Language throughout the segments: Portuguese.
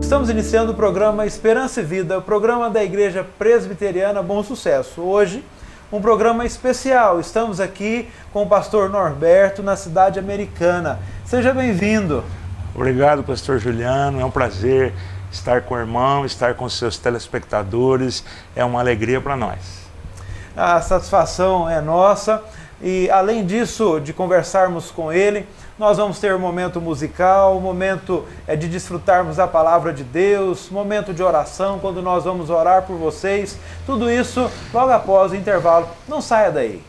Estamos iniciando o programa Esperança e Vida, o programa da Igreja Presbiteriana Bom Sucesso. Hoje, um programa especial. Estamos aqui com o pastor Norberto, na cidade americana. Seja bem-vindo. Obrigado, pastor Juliano. É um prazer estar com o irmão, estar com seus telespectadores. É uma alegria para nós. A satisfação é nossa. E, além disso, de conversarmos com ele, nós vamos ter um momento musical, um momento de desfrutarmos da palavra de Deus, momento de oração, quando nós vamos orar por vocês. Tudo isso logo após o intervalo. Não saia daí.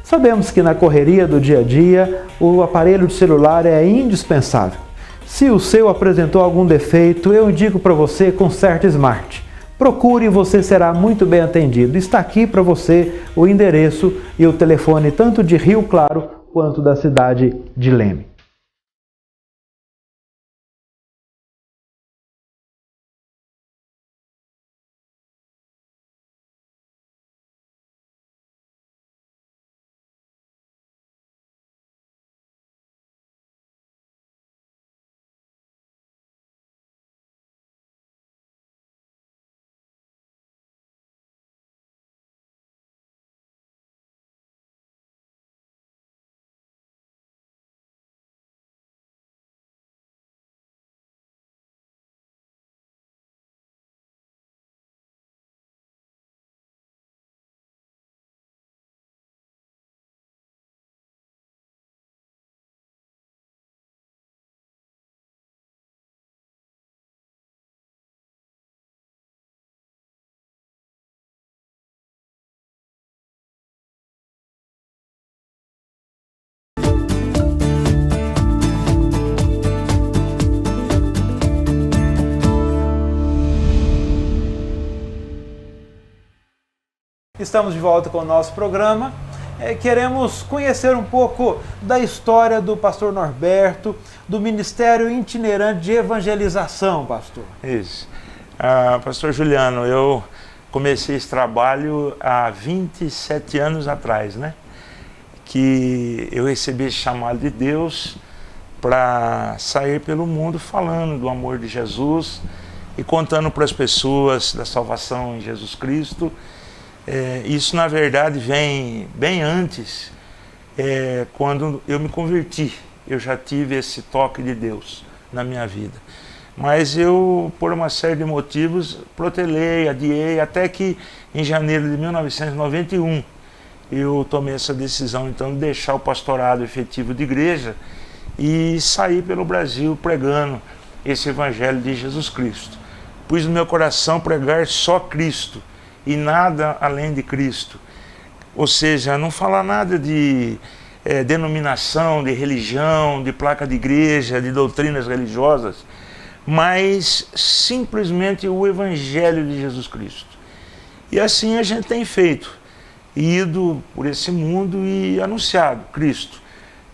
Sabemos que na correria do dia a dia, o aparelho de celular é indispensável. Se o seu apresentou algum defeito, eu indico para você Conserta Smart. Procure e você será muito bem atendido. Está aqui para você o endereço e o telefone tanto de Rio Claro quanto da cidade de Leme. Estamos de volta com o nosso programa. Queremos conhecer um pouco da história do pastor Norberto, do Ministério Itinerante de Evangelização, pastor. Isso. Pastor Juliano, eu comecei esse trabalho há 27 anos atrás, né? Que eu recebi esse chamado de Deus para sair pelo mundo falando do amor de Jesus e contando para as pessoas da salvação em Jesus Cristo. Isso, na verdade, vem bem antes, quando eu me converti. Eu já tive esse toque de Deus na minha vida. Mas eu, por uma série de motivos, protelei, adiei, até que em janeiro de 1991, eu tomei essa decisão, então, de deixar o pastorado efetivo de igreja e sair pelo Brasil pregando esse evangelho de Jesus Cristo. Pus no meu coração pregar só Cristo e nada além de Cristo. Ou seja, não falar nada de denominação, de religião, de placa de igreja, de doutrinas religiosas, mas simplesmente o Evangelho de Jesus Cristo. E assim a gente tem feito, ido por esse mundo e anunciado Cristo,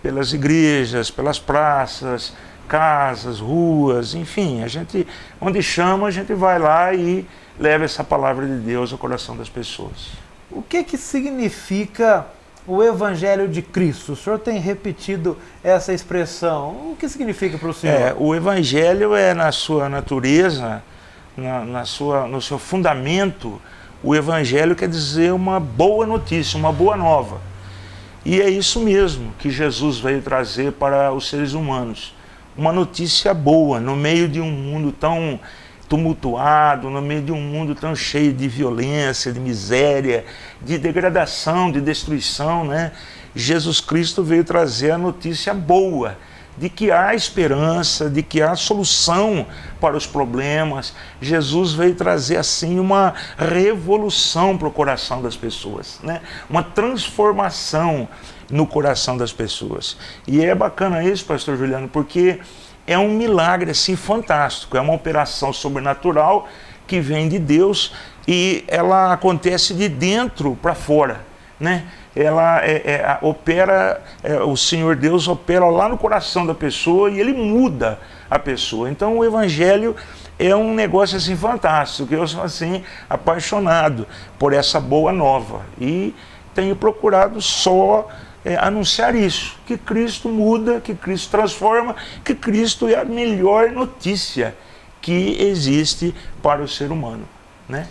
pelas igrejas, pelas praças, casas, ruas, enfim, a gente, onde chama, a gente vai lá e leva essa palavra de Deus ao coração das pessoas. O que significa o Evangelho de Cristo? O senhor tem repetido essa expressão. O que significa para o senhor? O Evangelho é, na sua natureza, no seu fundamento, o Evangelho quer dizer uma boa notícia, uma boa nova. E é isso mesmo que Jesus veio trazer para os seres humanos. Uma notícia boa, no meio de um mundo tão tumultuado, no meio de um mundo tão cheio de violência, de miséria, de degradação, de destruição, né? Jesus Cristo veio trazer a notícia boa, de que há esperança, de que há solução para os problemas. Jesus veio trazer assim uma revolução para o coração das pessoas, né? Uma transformação no coração das pessoas. E é bacana isso, pastor Juliano, porque é um milagre assim fantástico, é uma operação sobrenatural que vem de Deus e ela acontece de dentro para fora, né? ela opera, o Senhor Deus opera lá no coração da pessoa e ele muda a pessoa. Então o Evangelho é um negócio assim fantástico, eu sou assim apaixonado por essa boa nova e tenho procurado só anunciar isso, que Cristo muda, que Cristo transforma, que Cristo é a melhor notícia que existe para o ser humano, né?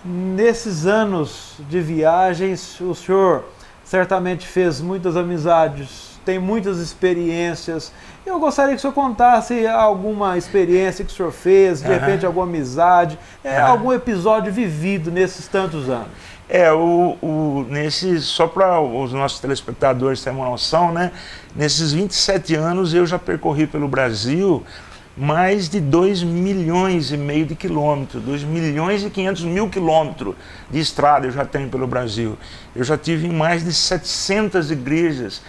Nesses anos de viagens, o senhor certamente fez muitas amizades, tem muitas experiências. Eu gostaria que o senhor contasse alguma experiência que o senhor fez, de repente alguma amizade, algum episódio vivido nesses tantos anos. Só para os nossos telespectadores terem uma noção, né? Nesses 27 anos eu já percorri pelo Brasil mais de 2,5 milhões de quilômetros, 2,5 milhões quilômetros de estrada eu já tenho pelo Brasil. Eu já tive em mais de 700 igrejas,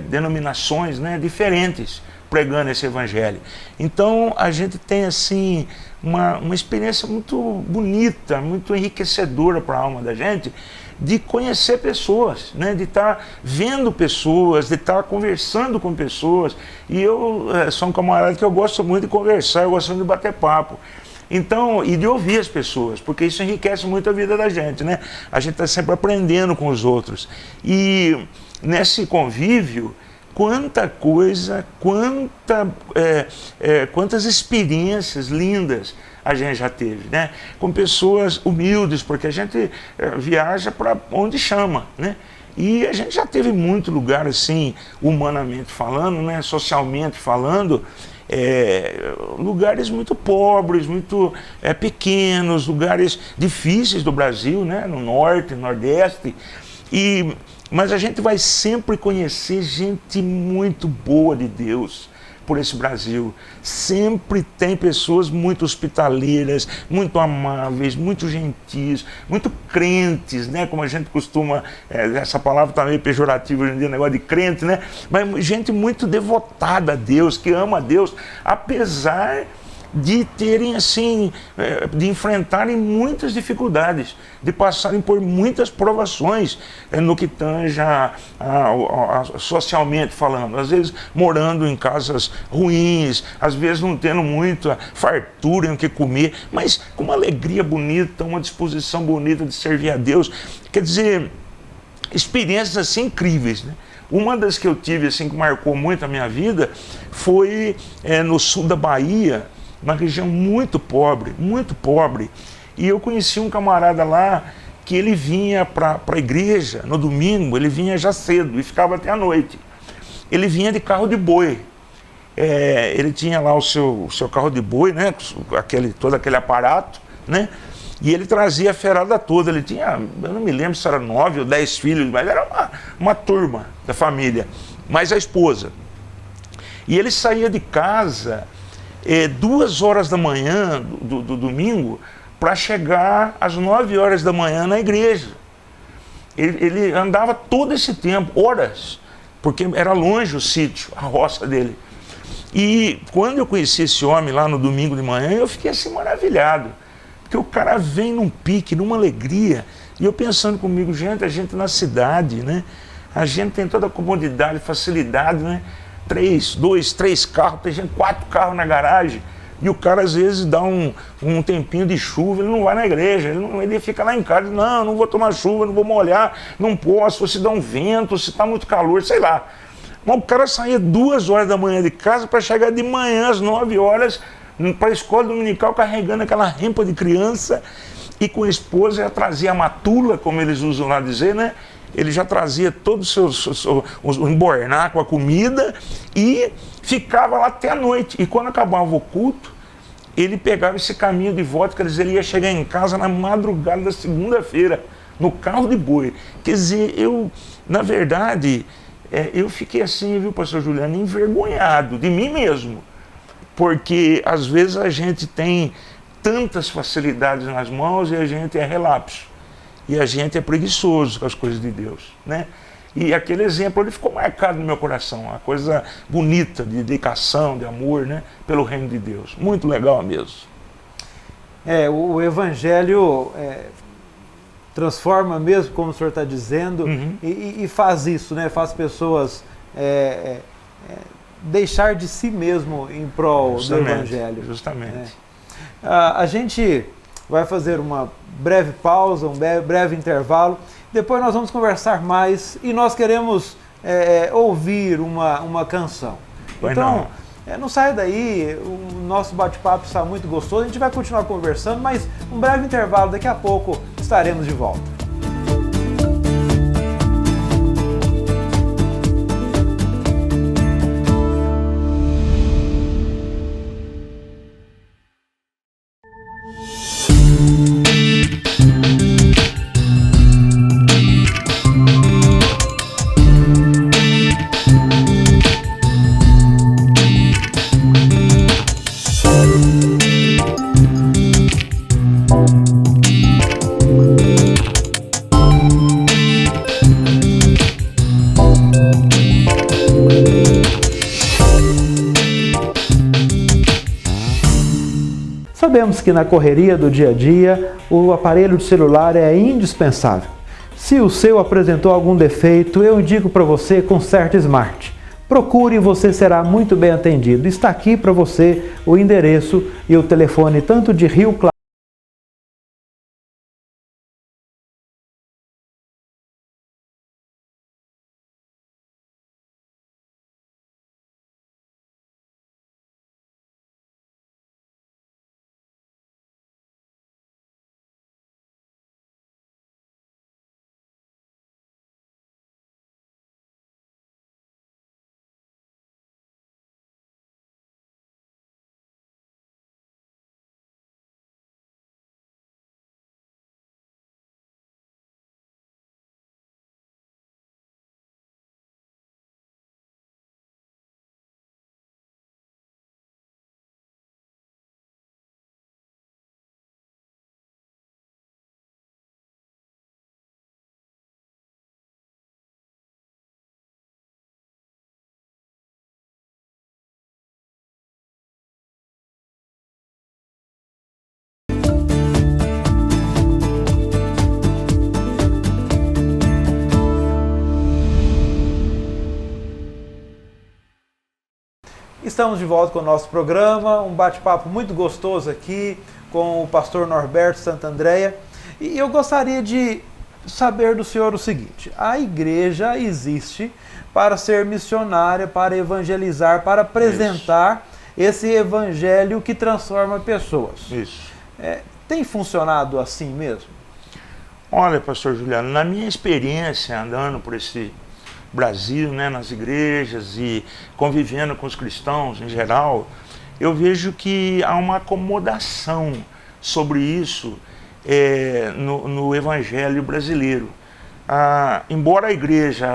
denominações, né, diferentes, pregando esse evangelho. Então a gente tem assim uma experiência muito bonita, muito enriquecedora para a alma da gente, de conhecer pessoas, né? De estar vendo pessoas, de estar conversando com pessoas. E eu sou um camarada que eu gosto muito de conversar, eu gosto muito de bater papo. Então, e de ouvir as pessoas, porque isso enriquece muito a vida da gente, né? A gente está sempre aprendendo com os outros. E nesse convívio, quanta coisa, quantas experiências lindas a gente já teve, né? Com pessoas humildes, porque a gente viaja para onde chama, né? E a gente já teve muito lugar assim, humanamente falando, né? Socialmente falando, lugares muito pobres, muito pequenos, lugares difíceis do Brasil, né? No norte, no nordeste. Mas a gente vai sempre conhecer gente muito boa de Deus por esse Brasil. Sempre tem pessoas muito hospitaleiras, muito amáveis, muito gentis, muito crentes, né? Como a gente costuma, essa palavra está meio pejorativa hoje em dia, negócio de crente, né? Mas gente muito devotada a Deus, que ama a Deus, apesar de terem assim, de enfrentarem muitas dificuldades, de passarem por muitas provações no que tange socialmente falando, às vezes morando em casas ruins, às vezes não tendo muita fartura em o que comer, mas com uma alegria bonita, uma disposição bonita de servir a Deus. Quer dizer, experiências assim incríveis, né? Uma das que eu tive assim que marcou muito a minha vida foi no sul da Bahia, uma região muito pobre, e eu conheci um camarada lá que ele vinha para a igreja no domingo, ele vinha já cedo e ficava até a noite. Ele vinha de carro de boi, ele tinha lá o seu carro de boi, né, todo aquele aparato, né, e ele trazia a ferada toda. Ele tinha, eu não me lembro se era 9 ou 10 filhos, mas era uma turma da família, mais a esposa. E ele saía de casa 2 horas da manhã do domingo para chegar às 9 horas da manhã na igreja. Ele andava todo esse tempo, horas, porque era longe o sítio, a roça dele. E quando eu conheci esse homem lá no domingo de manhã, eu fiquei assim maravilhado, porque o cara vem num pique, numa alegria, e eu pensando comigo, gente, a gente na cidade, né? A gente tem toda a comodidade, facilidade, né? 2, 3 carros, tem gente 4 carros na garagem, e o cara às vezes dá um tempinho de chuva, ele não vai na igreja, ele fica lá em casa, não vou tomar chuva, não vou molhar, não posso, ou se dá um vento, ou se está muito calor, sei lá. Mas o cara saía 2 horas da manhã de casa para chegar de manhã às 9 horas para a escola dominical carregando aquela rempa de criança, e com a esposa já trazia a matula, como eles usam lá dizer, né? Ele já trazia todos o embornar com a comida e ficava lá até a noite. E quando acabava o culto, ele pegava esse caminho de volta, quer dizer, ele ia chegar em casa na madrugada da segunda-feira, no carro de boi. Quer dizer, na verdade, eu fiquei assim, viu, pastor Juliano, envergonhado de mim mesmo. Porque às vezes a gente tem tantas facilidades nas mãos e a gente é relapso. E a gente é preguiçoso com as coisas de Deus, né? E aquele exemplo ele ficou marcado no meu coração, uma coisa bonita, de dedicação, de amor, né? Pelo reino de Deus. Muito legal mesmo. O Evangelho transforma mesmo, como o senhor está dizendo, e faz isso, né? Faz pessoas deixar de si mesmo em prol do Evangelho. Justamente. A gente vai fazer uma breve pausa, um breve intervalo, depois nós vamos conversar mais e nós queremos ouvir uma canção. Então, não saia daí, o nosso bate-papo está muito gostoso, a gente vai continuar conversando, mas um breve intervalo, daqui a pouco estaremos de volta. Sabemos que na correria do dia a dia, o aparelho de celular é indispensável. Se o seu apresentou algum defeito, eu indico para você Conserte Smart. Procure e você será muito bem atendido. Está aqui para você o endereço e o telefone tanto de Rio Claro. Estamos de volta com o nosso programa, um bate-papo muito gostoso aqui com o pastor Norberto Santandréia. E eu gostaria de saber do senhor o seguinte: a igreja existe para ser missionária, para evangelizar, para apresentar esse evangelho que transforma pessoas. Isso. Tem funcionado assim mesmo? Olha, pastor Juliano, na minha experiência andando por esse Brasil, né, nas igrejas e convivendo com os cristãos em geral, eu vejo que há uma acomodação sobre isso no evangelho brasileiro. Embora a igreja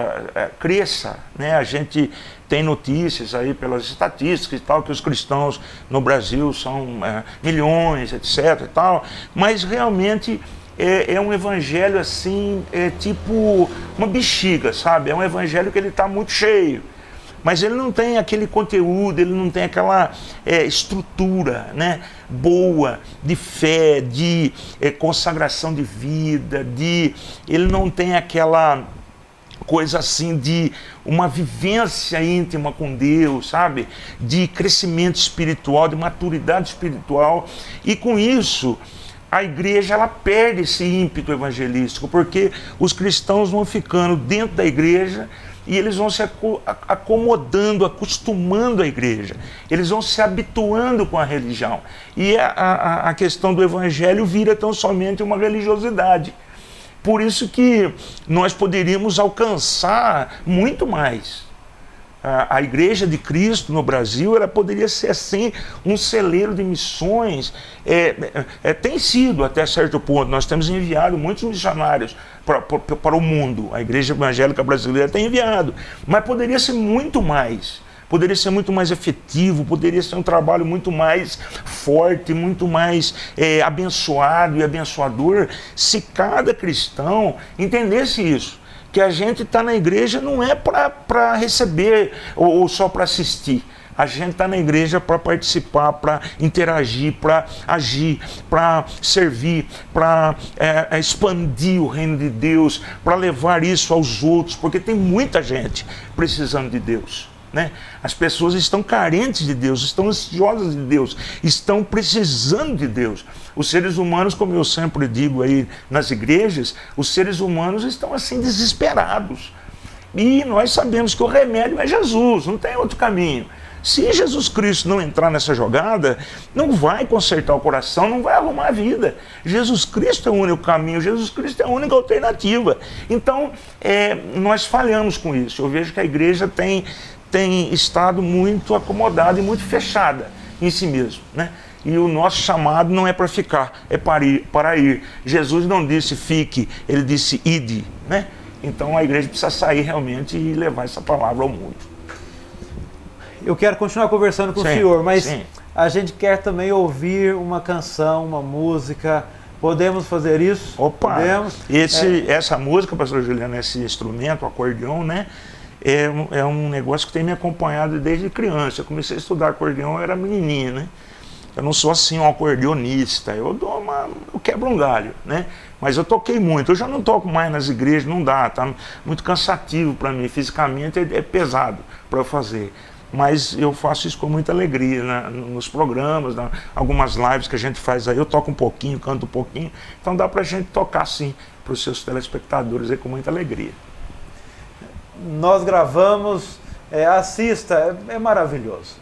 cresça, né, a gente tem notícias aí pelas estatísticas e tal, que os cristãos no Brasil são milhões, etc. e tal, mas realmente é um evangelho assim, tipo uma bexiga, sabe? É um evangelho que ele está muito cheio, mas ele não tem aquele conteúdo, ele não tem aquela estrutura, né, boa de fé, de consagração de vida, ele não tem aquela coisa assim de uma vivência íntima com Deus, sabe? De crescimento espiritual, de maturidade espiritual, e com isso a igreja ela perde esse ímpeto evangelístico, porque os cristãos vão ficando dentro da igreja e eles vão se acomodando, acostumando à igreja, eles vão se habituando com a religião, e a questão do evangelho vira tão somente uma religiosidade. Por isso que nós poderíamos alcançar muito mais. A Igreja de Cristo no Brasil, ela poderia ser assim um celeiro de missões. Tem sido até certo ponto. Nós temos enviado muitos missionários para o mundo. A Igreja Evangélica Brasileira tem enviado, mas poderia ser muito mais. Poderia ser muito mais efetivo, poderia ser um trabalho muito mais forte, muito mais abençoado e abençoador, se cada cristão entendesse isso. Que a gente está na igreja não é para receber ou só para assistir. A gente está na igreja para participar, para interagir, para agir, para servir, para expandir o reino de Deus, para levar isso aos outros, porque tem muita gente precisando de Deus. Né? As pessoas estão carentes de Deus, estão ansiosas de Deus, estão precisando de Deus. Os seres humanos, como eu sempre digo aí nas igrejas, os seres humanos estão assim desesperados. E nós sabemos que o remédio é Jesus, não tem outro caminho. Se Jesus Cristo não entrar nessa jogada, não vai consertar o coração, não vai arrumar a vida. Jesus Cristo é o único caminho, Jesus Cristo é a única alternativa. Então, nós falhamos com isso. Eu vejo que a igreja tem estado muito acomodada e muito fechada em si mesmo, né? E o nosso chamado não é para ficar, é para ir. Jesus não disse fique, ele disse ide, né? Então a igreja precisa sair realmente e levar essa palavra ao mundo. Eu quero continuar conversando com o senhor, mas sim. A gente quer também ouvir uma canção, uma música. Podemos fazer isso? Opa! Podemos? Essa música, pastor Juliano, esse instrumento, o acordeão, né? É um negócio que tem me acompanhado desde criança. Eu comecei a estudar acordeão, eu era menininho, né? Eu não sou assim um acordeonista, eu quebro um galho, né? Mas eu toquei muito, eu já não toco mais nas igrejas, não dá, tá muito cansativo para mim, fisicamente é pesado para eu fazer. Mas eu faço isso com muita alegria, né? Nos programas, algumas lives que a gente faz aí, eu toco um pouquinho, canto um pouquinho, então dá para a gente tocar sim para os seus telespectadores aí com muita alegria. Nós gravamos, assista, é maravilhoso.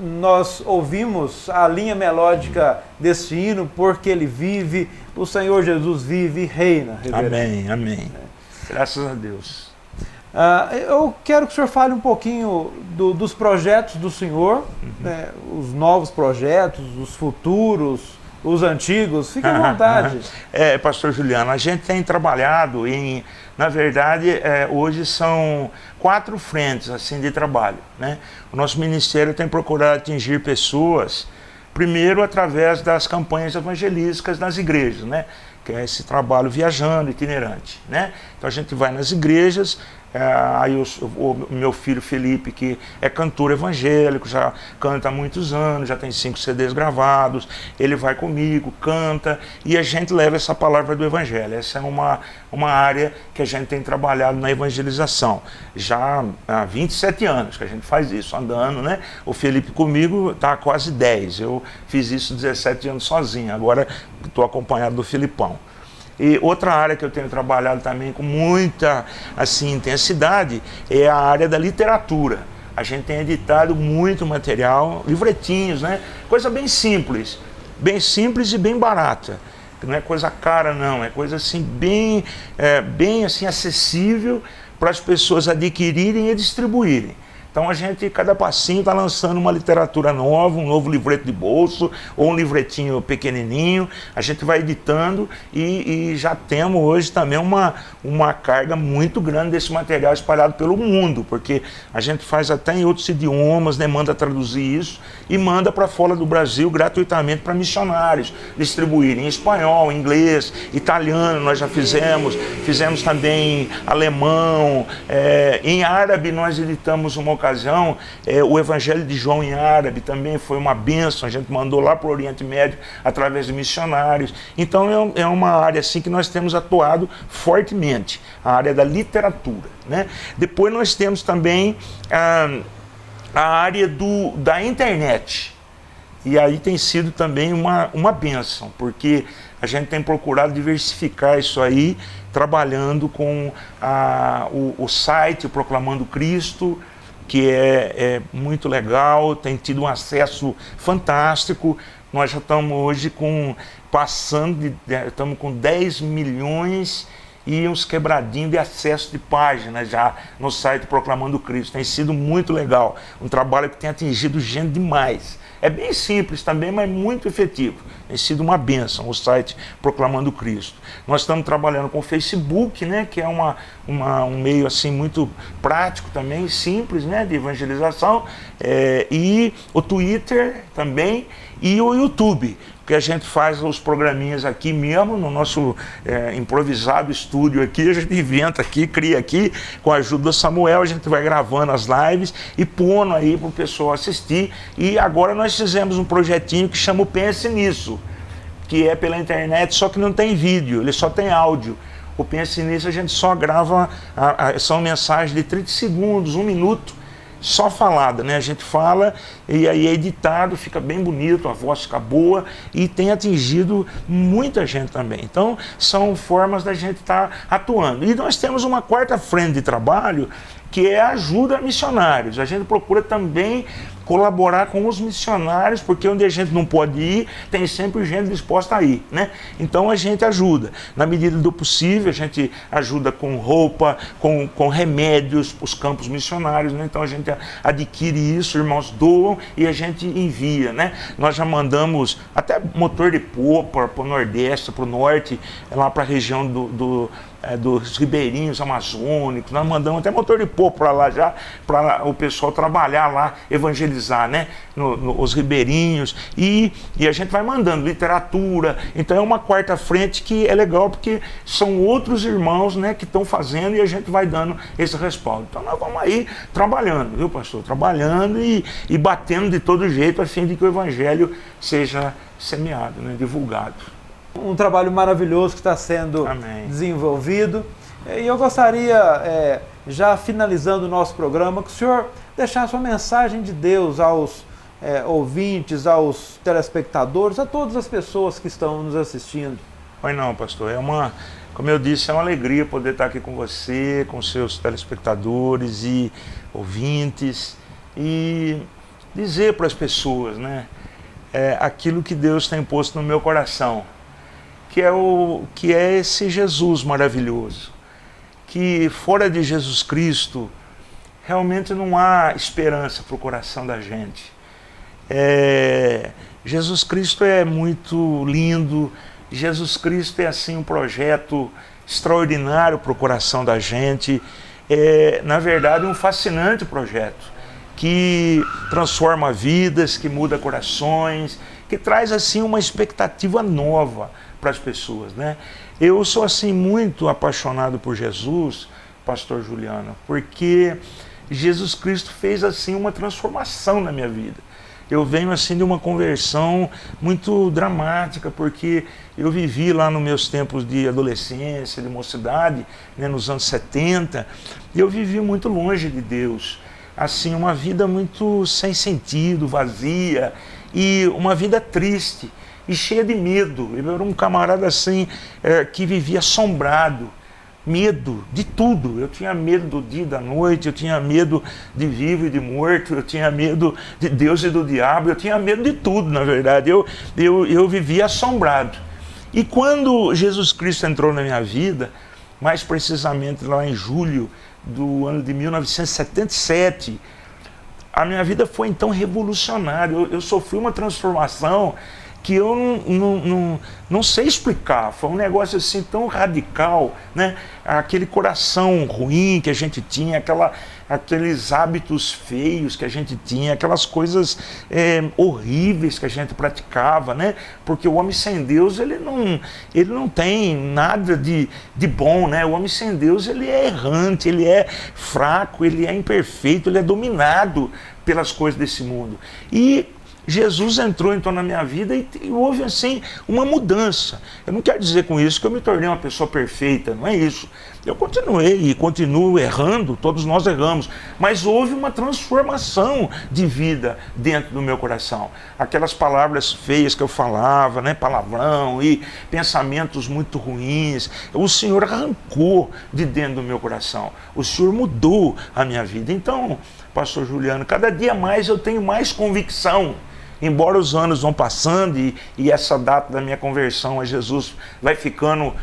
Nós ouvimos a linha melódica desse hino, porque ele vive, o Senhor Jesus vive e reina. Amém, amém. Graças a Deus. Eu quero que o senhor fale um pouquinho dos projetos do senhor, né, os novos projetos, os futuros, os antigos, fique à vontade. Pastor Juliano, a gente tem trabalhado na verdade, hoje são 4 frentes assim, de trabalho, né? O nosso ministério tem procurado atingir pessoas, primeiro através das campanhas evangelísticas nas igrejas, né? Que é esse trabalho viajando, itinerante, né? Então a gente vai nas igrejas, aí o meu filho Felipe, que é cantor evangélico, já canta há muitos anos, já tem 5 CDs gravados, ele vai comigo, canta, e a gente leva essa palavra do evangelho. Essa é uma área que a gente tem trabalhado na evangelização, já há 27 anos que a gente faz isso, andando, né? O Felipe comigo está há quase 10, eu fiz isso 17 anos sozinho, agora estou acompanhado do Filipão. E outra área que eu tenho trabalhado também com muita assim, intensidade é a área da literatura. A gente tem editado muito material, livretinhos, né? Coisa bem simples e bem barata. Não é coisa cara não, é coisa assim bem assim, acessível para as pessoas adquirirem e distribuírem. Então a gente, cada passinho, está lançando uma literatura nova, um novo livreto de bolso, ou um livretinho pequenininho. A gente vai editando e já temos hoje também uma carga muito grande desse material espalhado pelo mundo, porque a gente faz até em outros idiomas, né, manda traduzir isso e manda para fora do Brasil gratuitamente para missionários distribuírem em espanhol, inglês, italiano. Nós já fizemos também alemão, em árabe nós editamos uma ocasião, o Evangelho de João em árabe também foi uma bênção, a gente mandou lá para o Oriente Médio através de missionários. Então é uma área assim que nós temos atuado fortemente, a área da literatura, né? Depois nós temos também a área da internet. E aí tem sido também uma bênção, porque a gente tem procurado diversificar isso aí, trabalhando com o site Proclamando Cristo, que é muito legal, tem tido um acesso fantástico. Nós já estamos hoje estamos com 10 milhões e uns quebradinhos de acesso de páginas já no site Proclamando Cristo. Tem sido muito legal, um trabalho que tem atingido gente demais. É bem simples também, mas muito efetivo. Tem sido uma bênção o site Proclamando Cristo. Nós estamos trabalhando com o Facebook, né, que é um meio assim muito prático também, simples, né, de evangelização, e o Twitter também, e o YouTube, que a gente faz os programinhas aqui mesmo, no nosso improvisado estúdio aqui, a gente inventa aqui, cria aqui, com a ajuda do Samuel, a gente vai gravando as lives e pondo aí para o pessoal assistir. E agora nós fizemos um projetinho que chama o Pense Nisso, que é pela internet, só que não tem vídeo, ele só tem áudio. O Pense Nisso a gente só grava, são mensagens de 30 segundos, 1 minuto, só falada, né? A gente fala e aí é editado, fica bem bonito, a voz fica boa e tem atingido muita gente também. Então, são formas da gente estar atuando. E nós temos uma quarta frente de trabalho, que é a ajuda a missionários. A gente procura também colaborar com os missionários, porque onde a gente não pode ir, tem sempre gente disposta a ir, né? Então a gente ajuda. Na medida do possível, a gente ajuda com roupa, com remédios para os campos missionários, né? Então a gente adquire isso, irmãos doam e a gente envia, né? Nós já mandamos até motor de popa para o Nordeste, para o Norte, lá para a região dos ribeirinhos amazônicos. Nós mandamos até motor de popa para lá já, para o pessoal trabalhar lá, evangelizar, né? Os ribeirinhos, e a gente vai mandando literatura. Então é uma quarta frente que é legal, porque são outros irmãos, né, que estão fazendo, e a gente vai dando esse respaldo. Então nós vamos aí trabalhando, viu, pastor? Trabalhando e batendo de todo jeito, a fim de que o evangelho seja semeado, né, divulgado. Um trabalho maravilhoso que está sendo desenvolvido. E eu gostaria, já finalizando o nosso programa, que o senhor deixasse uma mensagem de Deus aos ouvintes, aos telespectadores, a todas as pessoas que estão nos assistindo. Pois não, pastor, como eu disse, é uma alegria poder estar aqui com você, com seus telespectadores e ouvintes, e dizer para as pessoas, né, aquilo que Deus tem posto no meu coração, que é esse Jesus maravilhoso, que fora de Jesus Cristo realmente não há esperança para o coração da gente. Jesus Cristo é muito lindo, Jesus Cristo é assim um projeto extraordinário para o coração da gente, na verdade um fascinante projeto, que transforma vidas, que muda corações, que traz assim uma expectativa nova para as pessoas, né? Eu sou assim muito apaixonado por Jesus, pastor Juliano, porque Jesus Cristo fez assim uma transformação na minha vida. Eu venho assim de uma conversão muito dramática, porque eu vivi lá nos meus tempos de adolescência, de mocidade, né, nos anos 70, e eu vivi muito longe de Deus, assim, uma vida muito sem sentido, vazia, e uma vida triste e cheia de medo. Eu era um camarada assim, que vivia assombrado, medo de tudo. Eu tinha medo do dia e da noite, eu tinha medo de vivo e de morto, eu tinha medo de Deus e do diabo, eu tinha medo de tudo, na verdade. Eu vivia assombrado. E quando Jesus Cristo entrou na minha vida, mais precisamente lá em julho do ano de 1977, a minha vida foi então revolucionária. Eu sofri uma transformação que eu não sei explicar. Foi um negócio assim tão radical, né? Aquele coração ruim que a gente tinha, aqueles hábitos feios que a gente tinha, aquelas coisas horríveis que a gente praticava, né? Porque o homem sem Deus, ele não tem nada de bom, né? O homem sem Deus, ele é errante, ele é fraco, ele é imperfeito, ele é dominado pelas coisas desse mundo. E Jesus entrou então na minha vida e houve assim uma mudança. Eu não quero dizer com isso que eu me tornei uma pessoa perfeita, não é isso. Eu continuei e continuo errando, todos nós erramos, mas houve uma transformação de vida dentro do meu coração. Aquelas palavras feias que eu falava, né, palavrão e pensamentos muito ruins, o Senhor arrancou de dentro do meu coração. O Senhor mudou a minha vida. Então, pastor Juliano, cada dia mais eu tenho mais convicção. Embora os anos vão passando e essa data da minha conversão a Jesus vai ficando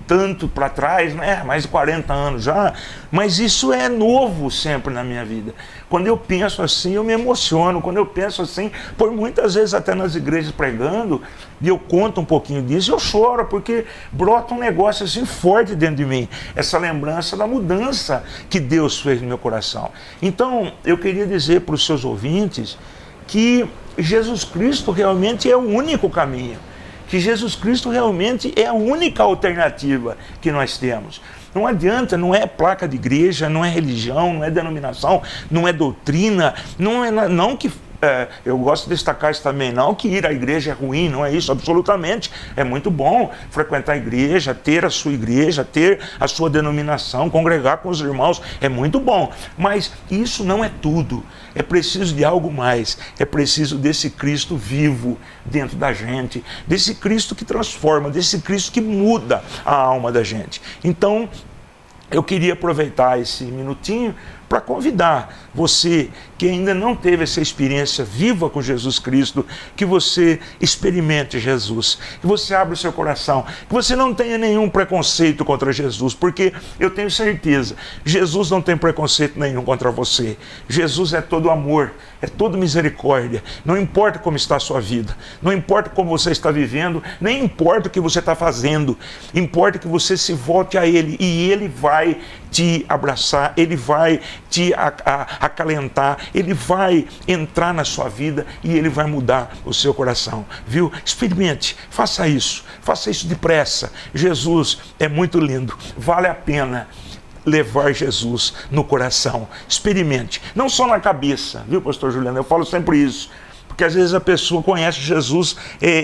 tanto para trás, né? Mais de 40 anos já, mas isso é novo sempre na minha vida. Quando eu penso assim, eu me emociono. Quando eu penso assim, por muitas vezes até nas igrejas pregando, e eu conto um pouquinho disso, eu choro, porque brota um negócio assim forte dentro de mim, essa lembrança da mudança que Deus fez no meu coração. Então, eu queria dizer para os seus ouvintes que Jesus Cristo realmente é o único caminho, que Jesus Cristo realmente é a única alternativa que nós temos. Não adianta, não é placa de igreja, não é religião, não é denominação, não é doutrina, não que... eu gosto de destacar isso também, não que ir à igreja é ruim, não é isso, absolutamente. É muito bom frequentar a igreja, ter a sua igreja, ter a sua denominação, congregar com os irmãos, é muito bom. Mas isso não é tudo. É preciso de algo mais. É preciso desse Cristo vivo dentro da gente, desse Cristo que transforma, desse Cristo que muda a alma da gente. Então, eu queria aproveitar esse minutinho para convidar você que ainda não teve essa experiência viva com Jesus Cristo, que você experimente Jesus, que você abra o seu coração, que você não tenha nenhum preconceito contra Jesus, porque eu tenho certeza, Jesus não tem preconceito nenhum contra você. Jesus é todo amor, é todo misericórdia. Não importa como está a sua vida, não importa como você está vivendo, nem importa o que você está fazendo, importa que você se volte a Ele e Ele vai te abraçar, Ele vai te acalentar, Ele vai entrar na sua vida e Ele vai mudar o seu coração, viu? Experimente, faça isso depressa. Jesus é muito lindo, vale a pena levar Jesus no coração. Experimente, não só na cabeça, viu, pastor Juliano? Eu falo sempre isso, porque às vezes a pessoa conhece Jesus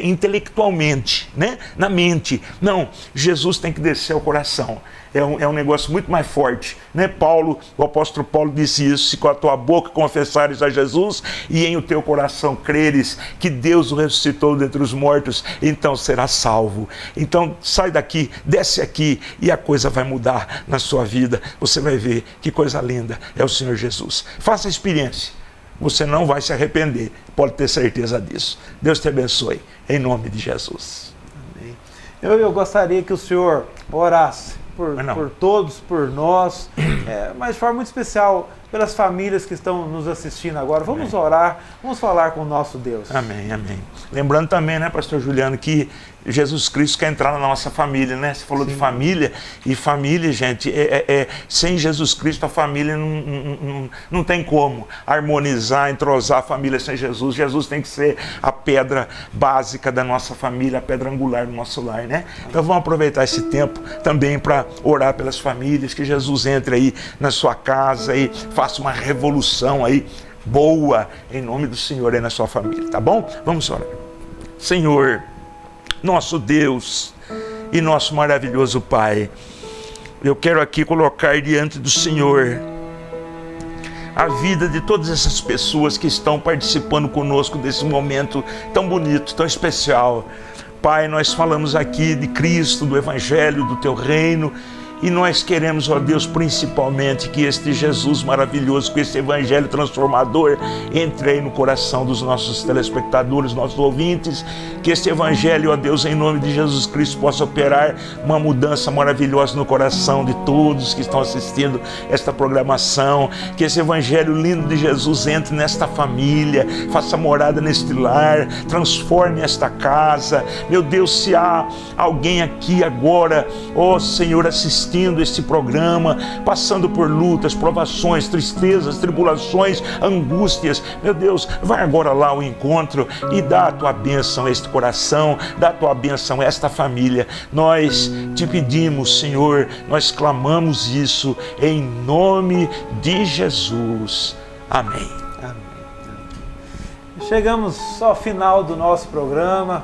intelectualmente, né? Na mente. Não, Jesus tem que descer ao coração. É um negócio muito mais forte, né? O apóstolo Paulo disse isso: se com a tua boca confessares a Jesus e em o teu coração creres que Deus o ressuscitou dentre os mortos, então serás salvo. Então sai daqui, desce aqui e a coisa vai mudar na sua vida. Você vai ver que coisa linda é o Senhor Jesus. Faça a experiência. Você não vai se arrepender, pode ter certeza disso. Deus te abençoe, em nome de Jesus. Amém. Eu gostaria que o senhor orasse por todos, por nós, mas de forma muito especial pelas famílias que estão nos assistindo agora. Vamos orar, vamos falar com o nosso Deus. Amém, amém. Lembrando também, né, pastor Juliano, que Jesus Cristo quer entrar na nossa família, né? Você falou de família, e família, gente, sem Jesus Cristo a família não tem como harmonizar, entrosar a família sem Jesus. Jesus tem que ser a pedra básica da nossa família, a pedra angular do nosso lar, né? Então vamos aproveitar esse tempo também para orar pelas famílias, que Jesus entre aí na sua casa e faça uma revolução aí boa, em nome do Senhor aí na sua família, tá bom? Vamos orar. Senhor, nosso Deus e nosso maravilhoso Pai, eu quero aqui colocar diante do Senhor a vida de todas essas pessoas que estão participando conosco desse momento tão bonito, tão especial. Pai, nós falamos aqui de Cristo, do Evangelho, do Teu Reino, E nós queremos, ó Deus, principalmente que este Jesus maravilhoso, que esse evangelho transformador entre aí no coração dos nossos telespectadores, nossos ouvintes, que este evangelho, ó Deus, em nome de Jesus Cristo, possa operar uma mudança maravilhosa no coração de todos que estão assistindo esta programação, que esse evangelho lindo de Jesus entre nesta família, faça morada neste lar, transforme esta casa. Meu Deus, se há alguém aqui agora, ó Senhor, assistindo este programa, passando por lutas, provações, tristezas, tribulações, angústias, meu Deus, vai agora lá ao encontro e dá a tua bênção a este coração, dá a tua bênção a esta família. Nós te pedimos, Senhor, nós clamamos isso em nome de Jesus. Amém. Chegamos ao final do nosso programa.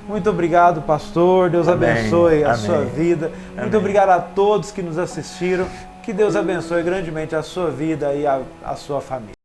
Muito obrigado, pastor. Deus abençoe a sua vida. Muito obrigado a todos que nos assistiram. Que Deus abençoe grandemente a sua vida e a sua família.